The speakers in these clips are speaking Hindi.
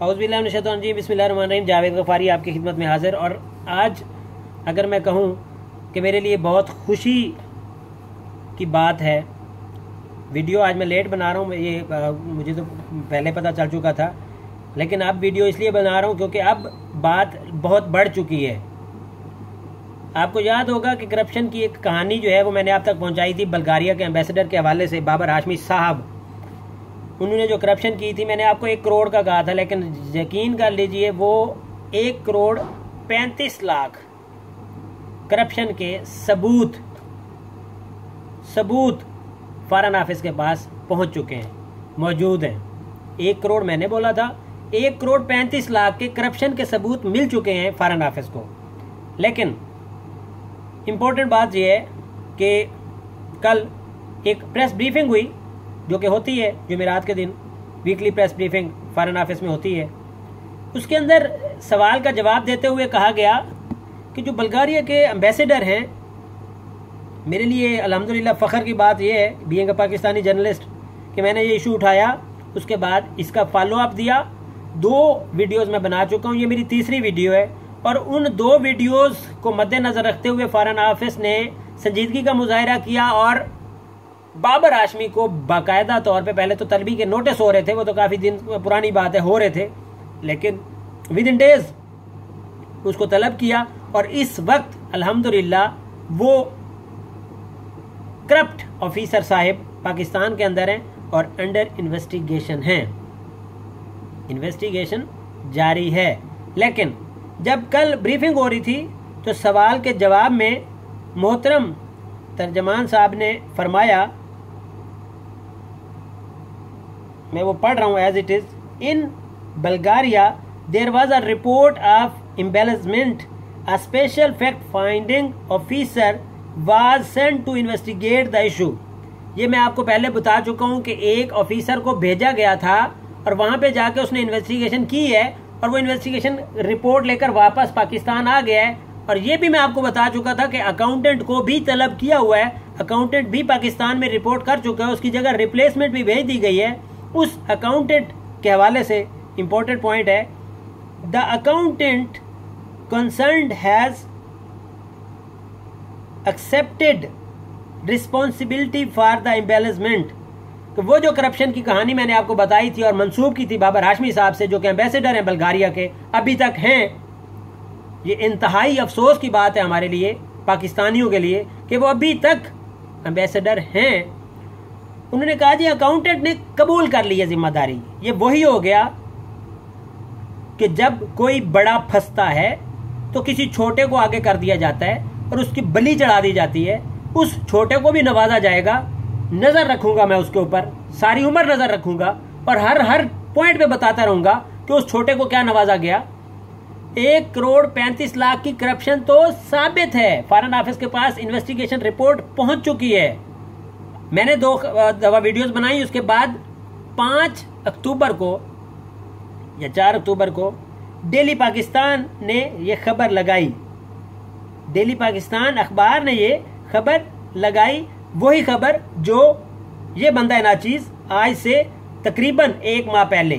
औज़ुबिल्लाहि बिस्मिल्लाहिर्रहमानिर्रहीम। जावेद गफ़ारी आपकी खिदमत में हाजिर। और आज अगर मैं कहूँ कि मेरे लिए बहुत खुशी की बात है, वीडियो आज मैं लेट बना रहा हूँ, ये मुझे तो पहले पता चल चुका था, लेकिन अब वीडियो इसलिए बना रहा हूँ क्योंकि अब बात बहुत बढ़ चुकी है। आपको याद होगा कि करप्शन की एक कहानी जो है वो मैंने आप तक पहुँचाई थी बल्गारिया के एम्बेसडर के हवाले से, बाबर हाशमी साहब। उन्होंने जो करप्शन की थी, मैंने आपको 1 करोड़ का कहा था, लेकिन यकीन कर लीजिए वो 1 करोड़ 35 लाख करप्शन के सबूत फॉरेन ऑफिस के पास पहुंच चुके हैं, मौजूद हैं। 1 करोड़ मैंने बोला था, 1 करोड़ 35 लाख के करप्शन के सबूत मिल चुके हैं फॉरेन ऑफिस को। लेकिन इम्पोर्टेंट बात यह है कि कल एक प्रेस ब्रीफिंग हुई, जो कि होती है जुमेरात के दिन, weekly press briefing foreign office में होती है। उसके अंदर सवाल का जवाब देते हुए कहा गया कि जो बल्गारिया के एम्बेसडर हैं, मेरे लिए अल्हम्दुलिल्लाह फ़ख्र की बात यह है बीइंग अ पाकिस्तानी जर्नलिस्ट कि मैंने ये इशू उठाया, उसके बाद इसका फॉलो अप दिया। 2 वीडियोज़ मैं बना चुका हूँ, ये मेरी तीसरी वीडियो है। और उन 2 वीडियोज़ को मद्देनज़र रखते हुए फॉरेन ऑफिस ने संजीदगी का मुजाहरा किया और बाबर हाशमी को बाकायदा तौर पे, पहले तो तलबी के नोटिस हो रहे थे, वो तो काफ़ी दिन पुरानी बात है, हो रहे थे, लेकिन विद इन डेज उसको तलब किया। और इस वक्त अल्हम्दुलिल्लाह वो करप्ट ऑफिसर साहिब पाकिस्तान के अंदर हैं और अंडर इन्वेस्टिगेशन हैं, इन्वेस्टिगेशन जारी है। लेकिन जब कल ब्रीफिंग हो रही थी तो सवाल के जवाब में मोहतरम तर्जमान साहब ने फरमाया, मैं वो पढ़ रहा हूँ as it is. In Bulgaria there was a report of embellishment, a special fact finding officer was sent to investigate the issue. ये मैं आपको पहले बता चुका हूँ कि एक ऑफिसर को भेजा गया था और वहां पे जाके उसने इन्वेस्टिगेशन की है और वो इन्वेस्टिगेशन रिपोर्ट लेकर वापस पाकिस्तान आ गया है। और ये भी मैं आपको बता चुका था कि अकाउंटेंट को भी तलब किया हुआ है, अकाउंटेंट भी पाकिस्तान में रिपोर्ट कर चुका है, उसकी जगह रिप्लेसमेंट भी भेज दी गई है। उस अकाउंटेंट के हवाले से इंपॉर्टेंट पॉइंट है, the accountant concerned has accepted responsibility for the embellishment. तो वो जो करप्शन की कहानी मैंने आपको बताई थी और मंसूब की थी बाबर हाशमी साहब से, जो कि एम्बेसडर हैं बल्गारिया के, अभी तक हैं। ये इंतहाई अफसोस की बात है हमारे लिए, पाकिस्तानियों के लिए, कि वो अभी तक एम्बेसडर हैं। उन्होंने कहा जी अकाउंटेंट ने कबूल कर ली है जिम्मेदारी। ये वही हो गया कि जब कोई बड़ा फंसता है तो किसी छोटे को आगे कर दिया जाता है और उसकी बलि चढ़ा दी जाती है। उस छोटे को भी नवाजा जाएगा, नजर रखूंगा मैं उसके ऊपर, सारी उम्र नजर रखूंगा और हर पॉइंट पे बताता रहूंगा कि उस छोटे को क्या नवाजा गया। 1 करोड़ 35 लाख की करप्शन तो साबित है, फॉरेन ऑफिस के पास इन्वेस्टिगेशन रिपोर्ट पहुंच चुकी है। मैंने 2 दफा वीडियोस बनाई, उसके बाद 5 अक्टूबर को या 4 अक्टूबर को डेली पाकिस्तान ने ये खबर लगाई, डेली पाकिस्तान अखबार ने ये खबर लगाई, वही खबर जो ये बंदा नाचीज आज से तकरीबन 1 माह पहले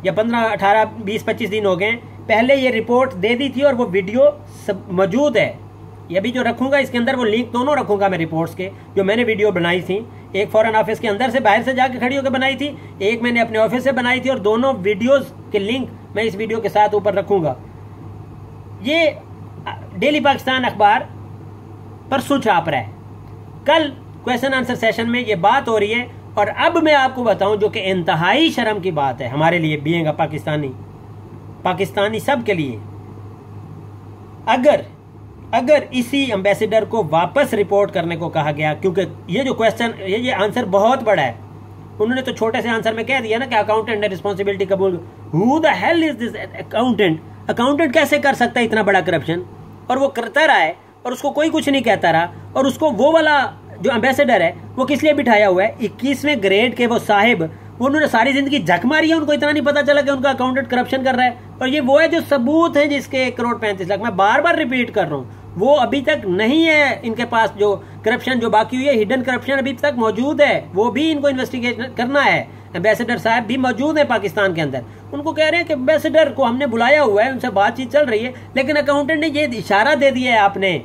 या 15, 18, 20, 25 दिन हो गए पहले ये रिपोर्ट दे दी थी। और वो वीडियो सब मौजूद है, ये भी जो रखूंगा इसके अंदर वो लिंक दोनों रखूंगा मैं रिपोर्ट्स के, जो मैंने वीडियो बनाई थी। एक फॉरेन ऑफिस के अंदर से बाहर से जाके खड़ी होकर बनाई थी, एक मैंने अपने ऑफिस से बनाई थी, और दोनों वीडियोस के लिंक मैं इस वीडियो के साथ ऊपर रखूंगा। ये डेली पाकिस्तान अखबार परसों छाप रहा है, कल क्वेश्चन आंसर सेशन में ये बात हो रही है। और अब मैं आपको बताऊं जो कि इंतहाई शर्म की बात है हमारे लिए, बीइंग पाकिस्तानी सब के लिए, अगर इसी एम्बेसडर को वापस रिपोर्ट करने को कहा गया, क्योंकि ये जो क्वेश्चन, ये आंसर बहुत बड़ा है। उन्होंने तो छोटे से आंसर में कह दिया ना कि अकाउंटेंट ने रिस्पॉन्सिबिलिटी कबूल। Who the hell is this accountant? Accountant कैसे कर सकता है इतना बड़ा करप्शन? और वो करता रहा है और उसको कोई कुछ नहीं कहता रहा। और उसको वो वाला जो एम्बेसडर है वो किस लिए बिठाया हुआ है? 21वें ग्रेड के वो साहिब, उन्होंने सारी जिंदगी झक मारी है, उनको इतना नहीं पता चला कि उनका अकाउंटेंट करप्शन कर रहा है। और ये वो है जो सबूत है जिसके 1 करोड़ 35 लाख, मैं बार बार रिपीट कर रहा हूँ, वो अभी तक नहीं है इनके पास। जो करप्शन जो बाकी हुई है, हिडन करप्शन अभी तक मौजूद है, वो भी इनको इन्वेस्टिगेट करना है। एम्बेसडर साहब भी मौजूद हैं पाकिस्तान के अंदर, उनको कह रहे हैं कि एम्बेसडर को हमने बुलाया हुआ है, उनसे बातचीत चल रही है, लेकिन अकाउंटेंट ने ये इशारा दे दिया है, आपने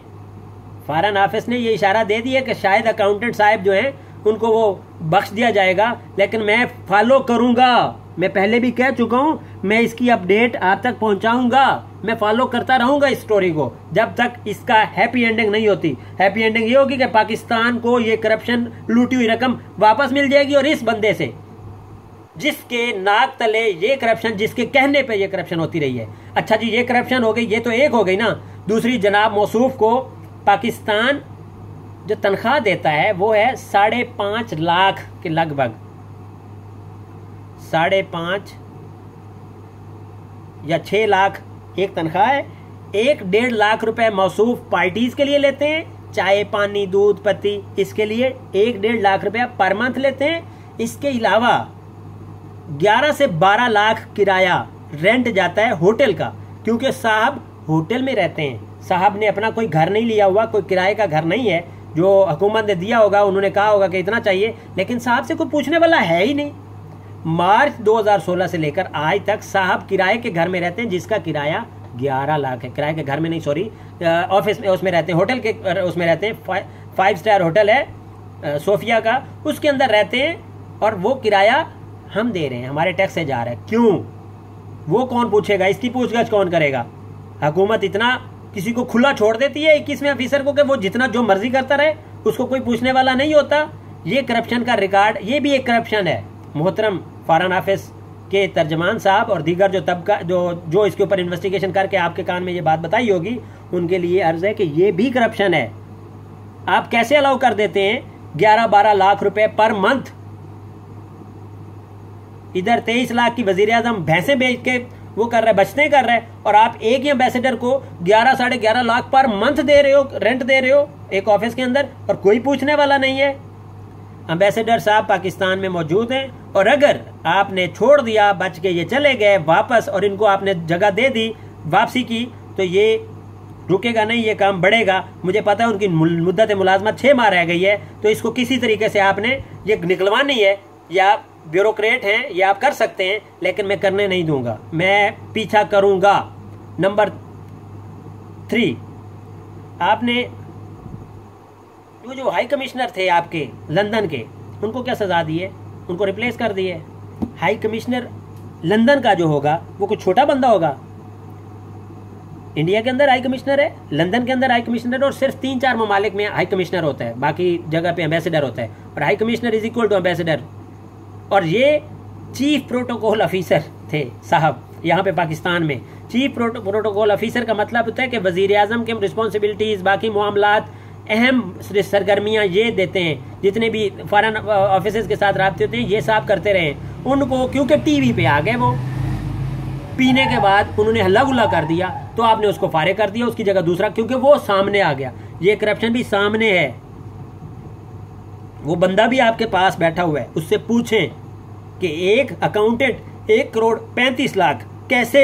फॉरेन ऑफिस ने ये इशारा दे दिया कि शायद अकाउंटेंट साहब जो हैं उनको वो बख्श दिया जाएगा, लेकिन मैं फॉलो करूंगा। मैं पहले भी कह चुका हूं, मैं इसकी अपडेट आप तक पहुंचाऊंगा, मैं फॉलो करता रहूंगा इस स्टोरी को जब तक इसका हैप्पी एंडिंग नहीं होती। हैप्पी एंडिंग ये होगी कि पाकिस्तान को ये करप्शन, लूटी हुई रकम वापस मिल जाएगी, और इस बंदे से जिसके नाक तले ये करप्शन, जिसके कहने पे ये करप्शन होती रही है। अच्छा जी, ये करप्शन हो गई, ये तो एक हो गई ना। दूसरी, जनाब मौसूफ को पाकिस्तान जो तनख्वाह देता है वो है 5.5 लाख के लगभग, 5.5 या 6 लाख एक तनख्वाह है। 1-1.5 लाख रुपए मौसूफ पार्टीज के लिए लेते हैं, चाय पानी दूध पत्ती, इसके लिए 1-1.5 लाख रुपया पर मंथ लेते हैं। इसके अलावा 11 से 12 लाख किराया रेंट जाता है होटल का, क्योंकि साहब होटल में रहते हैं। साहब ने अपना कोई घर नहीं लिया हुआ, कोई किराए का घर नहीं है जो हुकूमत ने दिया होगा, उन्होंने कहा होगा कि इतना चाहिए, लेकिन साहब से कोई पूछने वाला है ही नहीं। मार्च 2016 से लेकर आज तक साहब किराए के घर में रहते हैं, जिसका किराया 11 लाख है। किराए के घर में नहीं, सॉरी, ऑफिस में, उसमें रहते हैं, होटल के उसमें रहते हैं। 5 स्टार होटल है सोफिया का, उसके अंदर रहते हैं, और वो किराया हम दे रहे हैं, हमारे टैक्स से जा रहा है। क्यों? वो कौन पूछेगा? इसकी पूछगछ कौन करेगा? हुकूमत इतना किसी को खुला छोड़ देती है 21वें ऑफिसर को कि वो जितना जो मर्जी करता रहे, उसको कोई पूछने वाला नहीं होता। ये करप्शन का रिकॉर्ड, ये भी एक करप्शन है। मोहतरम फॉरेन ऑफिस के तर्जमान साहब और दीगर जो तबका जो इसके ऊपर इन्वेस्टिगेशन करके आपके कान में ये बात बताई होगी, उनके लिए अर्ज है कि ये भी करप्शन है। आप कैसे अलाउ कर देते हैं 11-12 लाख रुपए पर मंथ? इधर 23 लाख की वजीर आजम भैंसे बेच के वो कर रहे, बचते कर रहे, और आप एक ही एम्बेसडर को 11-11.5 लाख पर मंथ दे रहे हो, रेंट दे रहे हो एक ऑफिस के अंदर, और कोई पूछने वाला नहीं है। एम्बेसडर साहब पाकिस्तान में मौजूद हैं, और अगर आपने छोड़ दिया, बच के ये चले गए वापस, और इनको आपने जगह दे दी वापसी की, तो ये रुकेगा नहीं, ये काम बढ़ेगा। मुझे पता है उनकी मुद्दत मुलाजमत 6 माह रह गई है, तो इसको किसी तरीके से आपने ये निकलवानी है, या ब्यूरोक्रेट हैं, ये आप कर सकते हैं, लेकिन मैं करने नहीं दूंगा, मैं पीछा करूंगा। नंबर 3, आपने जो हाई कमिश्नर थे आपके लंदन के, उनको क्या सजा दी है? उनको रिप्लेस कर दिए। हाई कमिश्नर लंदन का जो होगा वो कुछ छोटा बंदा होगा? इंडिया के अंदर हाई कमिश्नर है, लंदन के अंदर हाई कमिश्नर है, और सिर्फ 3-4 ममालिक में हाई कमिश्नर होता है, बाकी जगह पे एम्बेसडर होता है, और high commissioner is equal to ambassador. और ये चीफ प्रोटोकॉल ऑफिसर थे साहब यहाँ पे पाकिस्तान में। चीफ प्रोटोकॉल ऑफिसर का मतलब होता है कि वजीर आजम के रिस्पॉन्सिबिलिटीज, बाकी मामलात, अहम सरगर्मियाँ ये देते हैं, जितने भी फॉरेन ऑफिसर्स के साथ राब्ते होते हैं, ये साफ करते रहे उनको। क्योंकि टीवी पे आ गए वो, पीने के बाद उन्होंने हल्ला गुल्ला कर दिया, तो आपने उसको फारे कर दिया, उसकी जगह दूसरा, क्योंकि वो सामने आ गया। ये करप्शन भी सामने है, वो बंदा भी आपके पास बैठा हुआ है, उससे पूछें कि एक अकाउंटेंट 1 करोड़ 35 लाख कैसे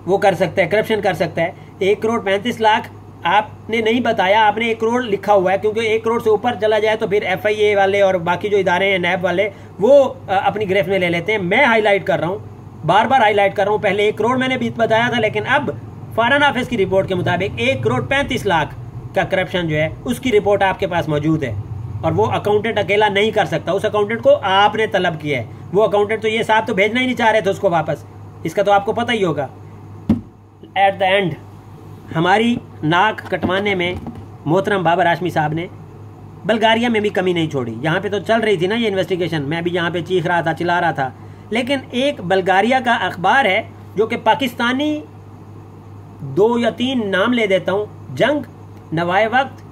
वो कर सकता है, करप्शन कर सकता है। 1 करोड़ 35 लाख आपने नहीं बताया, आपने 1 करोड़ लिखा हुआ है, क्योंकि 1 करोड़ से ऊपर चला जाए तो फिर FIA वाले और बाकी जो इदारे हैं नैब वाले, वो अपनी गिरफ्त में ले लेते हैं। मैं हाईलाइट कर रहा हूँ, बार बार हाईलाइट कर रहा हूँ। पहले 1 करोड़ मैंने भी बताया था, लेकिन अब फॉरेन ऑफिस की रिपोर्ट के मुताबिक 1 करोड़ 35 लाख का करप्शन जो है, उसकी रिपोर्ट आपके पास मौजूद है, और वो अकाउंटेंट अकेला नहीं कर सकता। उस अकाउंटेंट को आपने तलब किया है, वो अकाउंटेंट तो ये साहब तो भेजना ही नहीं चाह रहे थे उसको वापस, इसका तो आपको पता ही होगा। एट द एंड हमारी नाक कटवाने में मोहतरम बाबर हाशमी साहब ने बल्गारिया में भी कमी नहीं छोड़ी। यहाँ पे तो चल रही थी ना ये इन्वेस्टिगेशन, मैं भी यहाँ पे चीख रहा था, चिल्ला रहा था, लेकिन एक बल्गारिया का अखबार है जो कि पाकिस्तानी 2 या 3 नाम ले देता हूँ, जंग, नवाए वक्त,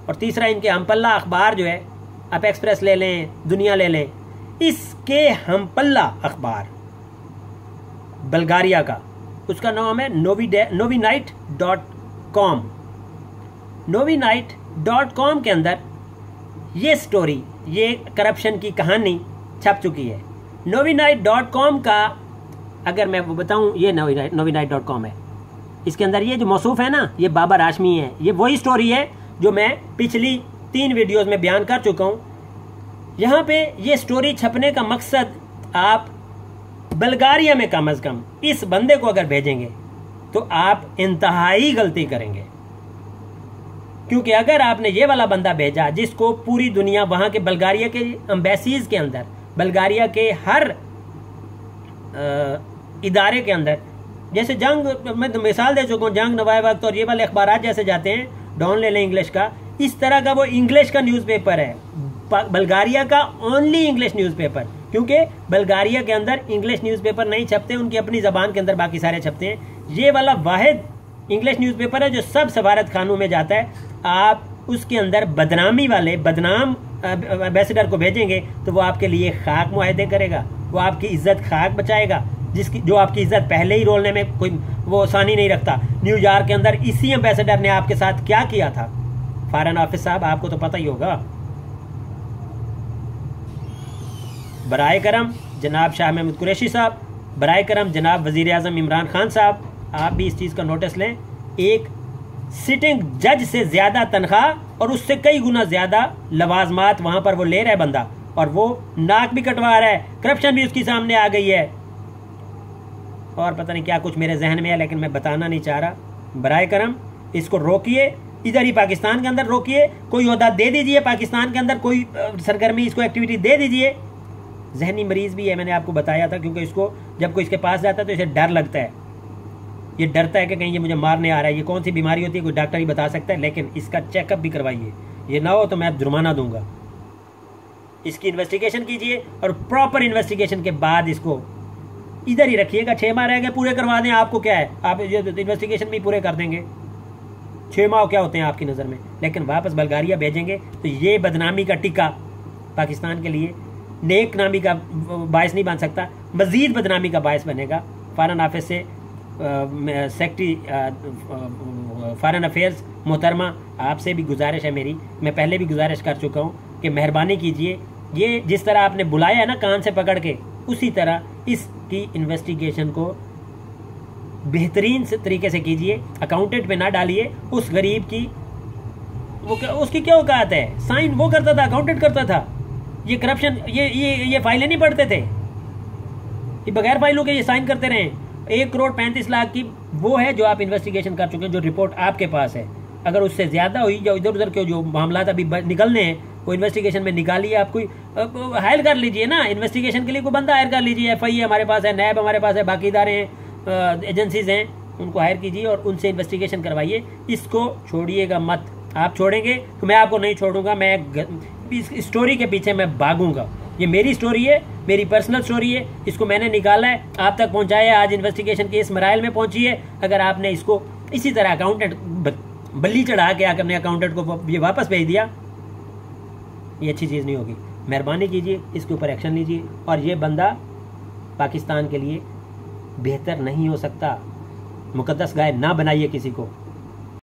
और तीसरा इनके हमपल्ला अखबार जो है, आप एक्सप्रेस ले लें, दुनिया ले लें, इसके हमपल्ला अखबार बल्गारिया का, उसका नाम है novinite.com। novinite.com के अंदर ये स्टोरी, ये करप्शन की कहानी छप चुकी है। novinite.com का अगर मैं वो बताऊं, ये novinite.com है, इसके अंदर ये जो मौसूफ है ना, ये बाबर हाशमी है। ये वही स्टोरी है जो मैं पिछली 3 वीडियोस में बयान कर चुका हूं। यहाँ पे ये स्टोरी छपने का मकसद, आप बल्गारिया में कम से कम इस बंदे को अगर भेजेंगे तो आप इंतहाई गलती करेंगे, क्योंकि अगर आपने ये वाला बंदा भेजा जिसको पूरी दुनिया वहां के बल्गारिया के एम्बेसीज के अंदर, बल्गारिया के हर इदारे के अंदर, जैसे जंग, मैं तो मिसाल दे चुका हूँ, जंग, नवाए वक्त और ये वाले अखबार जैसे जाते हैं, डॉन ले लें इंग्लिश का, इस तरह का वो इंग्लिश का न्यूज़पेपर है, बल्गारिया का ओनली इंग्लिश न्यूज़पेपर, क्योंकि बल्गारिया के अंदर इंग्लिश न्यूज़पेपर नहीं छपते, उनकी अपनी ज़बान के अंदर बाकी सारे छपते हैं। ये वाला वाहिद इंग्लिश न्यूज़पेपर है जो सब सफारत खानों में जाता है। आप उसके अंदर बदनामी वाले, बदनाम एम्बेसडर को भेजेंगे तो वो आपके लिए खाक मुआहदे करेगा, वो आपकी इज्जत खाक बचाएगा, जो आपकी इज्जत पहले ही रोलने में कोई वो आसानी नहीं रखता। न्यूयॉर्क के अंदर इसी एम्बेसडर ने आपके साथ क्या किया था, फॉरेन ऑफिस साहब, आपको तो पता ही होगा। बराए करम जनाब शाह महमूद कुरैशी साहब, बराए करम जनाब वजीर आजम इमरान खान साहब, आप भी इस चीज़ का नोटिस लें। एक सिटिंग जज से ज़्यादा तनख्वाह और उससे कई गुना ज़्यादा लवाजमात वहाँ पर वो ले रहा है बंदा, और वो नाक भी कटवा रहा है, करप्शन भी उसकी सामने आ गई है, और पता नहीं क्या कुछ मेरे जहन में है लेकिन मैं बताना नहीं चाह रहा। बराए करम इसको रोकिए, इधर ही पाकिस्तान के अंदर रोकिए, कोई ओहदा दे दीजिए पाकिस्तान के अंदर, कोई सरगर्मी, इसको एक्टिविटी दे दीजिए। जहनी मरीज भी है, मैंने आपको बताया था, क्योंकि इसको जब कोई इसके पास जाता है तो इसे डर लगता है, ये डरता है कि कहीं ये मुझे मारने आ रहा है। ये कौन सी बीमारी होती है कोई डॉक्टर ही बता सकता है, लेकिन इसका चेकअप भी करवाइए, ये ना हो तो मैं जुर्माना दूंगा। इसकी इन्वेस्टिगेशन कीजिए और प्रॉपर इन्वेस्टिगेशन के बाद इसको इधर ही रखिएगा। 6 माह रह गए, पूरे करवा दें, आपको क्या है, आप इन्वेस्टिगेशन भी पूरे कर देंगे। 6 माह क्या होते हैं आपकी नज़र में, लेकिन वापस बल्गारिया भेजेंगे तो ये बदनामी का टिक्का पाकिस्तान के लिए नेक नामी का बायस नहीं बन सकता, मज़ीद बदनामी का बायस बनेगा। फॉरेन ऑफिस से सेक्रेटरी फॉरेन अफेयर्स मोहतरमा, आपसे भी गुजारिश है मेरी, मैं पहले भी गुजारिश कर चुका हूँ कि मेहरबानी कीजिए, ये जिस तरह आपने बुलाया है ना कान से पकड़ के, उसी तरह इसकी इन्वेस्टिगेशन को बेहतरीन से तरीके से कीजिए। अकाउंटेंट पे ना डालिए, उस गरीब की उसकी क्या औकात है, साइन वो करता था, अकाउंटेंट करता था। ये करप्शन, ये फाइलें नहीं पढ़ते थे, ये बगैर फाइलों के ये साइन करते रहे। 1,35,00,000 की वो है जो आप इन्वेस्टिगेशन कर चुके हैं, जो रिपोर्ट आपके पास है। अगर उससे ज़्यादा हुई या इधर उधर के जो मामला अभी निकलने हैं वो इन्वेस्टिगेशन में निकालिए। आप कोई हायर कर लीजिए ना, इन्वेस्टिगेशन के लिए कोई बंदा हायर कर लीजिए। FIA हमारे पास है, नैब हमारे पास है, बाकी इदारे हैं, एजेंसीज हैं, उनको हायर कीजिए और उनसे इन्वेस्टिगेशन करवाइए। इसको छोड़िएगा मत, आप छोड़ेंगे तो मैं आपको नहीं छोड़ूंगा, मैं इस स्टोरी के पीछे मैं भागूंगा। ये मेरी स्टोरी है, मेरी पर्सनल स्टोरी है, इसको मैंने निकाला है, आप तक पहुंचाया है, आज इन्वेस्टिगेशन के इस मराइल में पहुंची है। अगर आपने इसको इसी तरह अकाउंटेंट बल्ली चढ़ा के आकर अपने अकाउंटेंट को ये वापस भेज दिया, ये अच्छी चीज़ नहीं होगी। मेहरबानी कीजिए, इसके ऊपर एक्शन लीजिए, और ये बंदा पाकिस्तान के लिए बेहतर नहीं हो सकता। मुकद्दस गाय ना बनाइए किसी को।